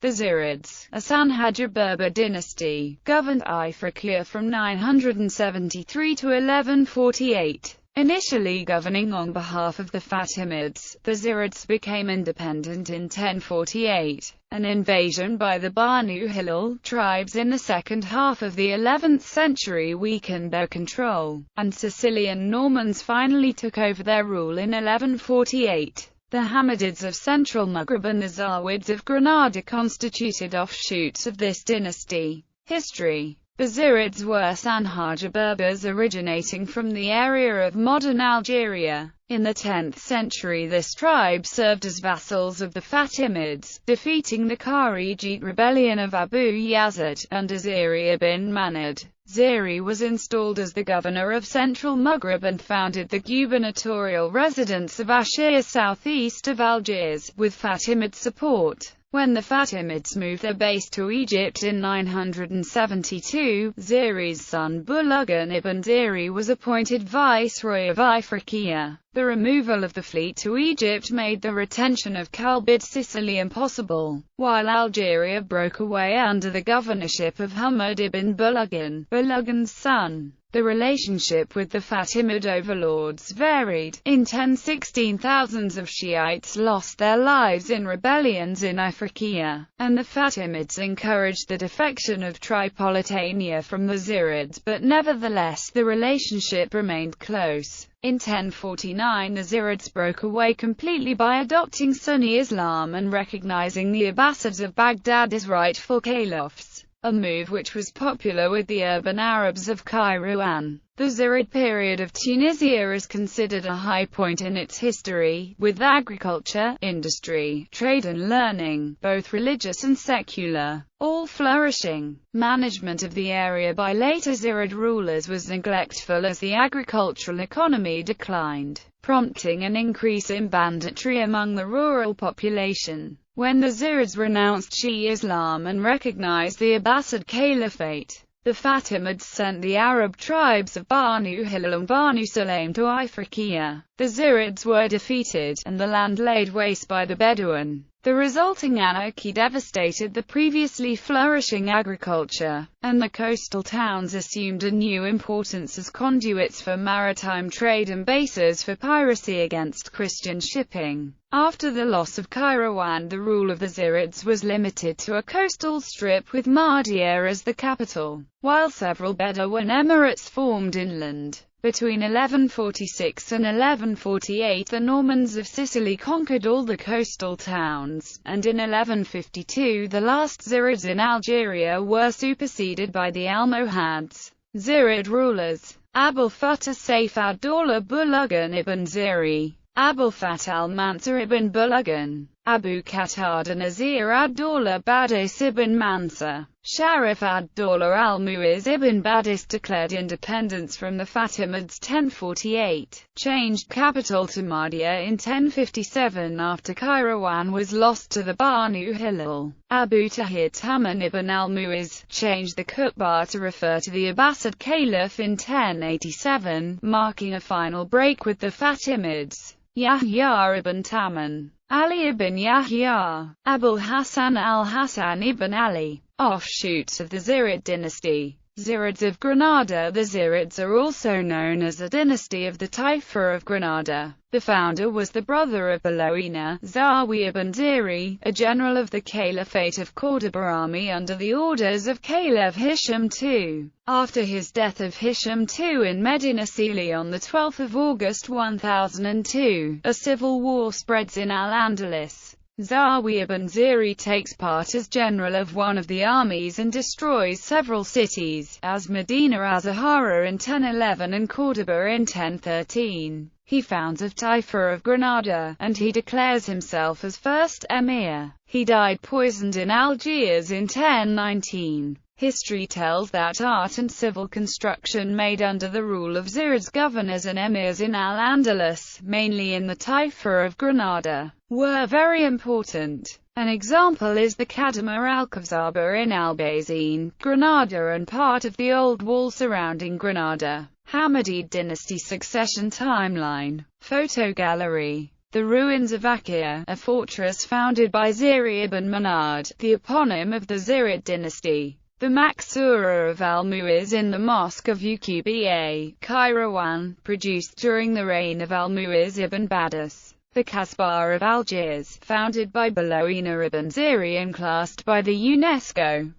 The Zirids, a Sanhaja-Berber dynasty, governed Ifriqiya from 973 to 1148. Initially governing on behalf of the Fatimids, the Zirids became independent in 1048. An invasion by the Banu Hilal tribes in the second half of the 11th century weakened their control, and Sicilian Normans finally took over their rule in 1148. The Hamidids of central Maghreb and the Zawids of Granada constituted offshoots of this dynasty. History. The Zirids were Sanhaja Berbers originating from the area of modern Algeria. In the 10th century this tribe served as vassals of the Fatimids, defeating the Kharijite rebellion of Abu Yazid, under Ziri ibn Manad. Ziri was installed as the governor of central Maghreb and founded the gubernatorial residence of Ashir southeast of Algiers, with Fatimid support. When the Fatimids moved their base to Egypt in 972, Ziri's son Bulugan ibn Ziri was appointed viceroy of Ifriqiya. The removal of the fleet to Egypt made the retention of Kalbid Sicily impossible, while Algeria broke away under the governorship of Hamad ibn Bulugan, Bulugan's son. The relationship with the Fatimid overlords varied. In 1016 thousands of Shiites lost their lives in rebellions in Ifriqiya, and the Fatimids encouraged the defection of Tripolitania from the Zirids, but nevertheless the relationship remained close. In 1049 the Zirids broke away completely by adopting Sunni Islam and recognizing the Abbasids of Baghdad as rightful caliphs, a move which was popular with the urban Arabs of Kairouan. The Zirid period of Tunisia is considered a high point in its history, with agriculture, industry, trade and learning, both religious and secular, all flourishing. Management of the area by later Zirid rulers was neglectful as the agricultural economy declined, prompting an increase in banditry among the rural population. When the Zirids renounced Shia Islam and recognized the Abbasid Caliphate, the Fatimids sent the Arab tribes of Banu Hilal and Banu Sulaim to Ifriqiya. The Zirids were defeated, and the land laid waste by the Bedouin. The resulting anarchy devastated the previously flourishing agriculture, and the coastal towns assumed a new importance as conduits for maritime trade and bases for piracy against Christian shipping. After the loss of Kairouan, the rule of the Zirids was limited to a coastal strip with Mahdia as the capital, while several Bedouin emirates formed inland. Between 1146 and 1148 the Normans of Sicily conquered all the coastal towns, and in 1152 the last Zirids in Algeria were superseded by the Almohads. Zirid rulers: Abul Fattah Saif ad-Dawla Bulugan ibn Ziri, Abul Fath al-Mansur ibn Bulugan, Abu Qatada Nazir ad-Dawla Badis ibn Mansur. Sharif ad-Dawla al-Muiz ibn Badis declared independence from the Fatimids 1048, changed capital to Mahdia in 1057 after Kairouan was lost to the Banu Hilal. Abu Tahir Taman ibn al-Muiz changed the Qutbah to refer to the Abbasid Caliph in 1087, marking a final break with the Fatimids. Yahya ibn Taman, Ali ibn Yahya, Abul Hasan al-Hasan ibn Ali, offshoots of the Zirid dynasty. Zirids of Granada. The Zirids are also known as a dynasty of the Taifa of Granada. The founder was the brother of Baloina, Zawi ibn Ziri, a general of the Caliphate of Cordoba army under the orders of Caliph Hisham II. After his death of Hisham II in Medina Celi on 12 August 1002, a civil war spreads in Al-Andalus. Zawi ibn Ziri takes part as general of one of the armies and destroys several cities, as Medina Azahara in 1011 and Cordoba in 1013. He founds a Taifa of Granada, and he declares himself as first emir. He died poisoned in Algiers in 1019. History tells that art and civil construction made under the rule of Zirid's governors and emirs in Al-Andalus, mainly in the Taifa of Granada, were very important. An example is the Khadama al-Kafzaba in Albayzin, Granada, and part of the old wall surrounding Granada. Hamidid dynasty succession timeline. Photo gallery. The ruins of Akia, a fortress founded by Zirid ibn Manad, the eponym of the Zirid dynasty. The Maksura of Al-Mu'iz in the Mosque of Uqba, Kairouan, produced during the reign of Al-Mu'iz ibn Badis. The Kasbah of Algiers, founded by Baloina ibn Ziri and classed by the UNESCO.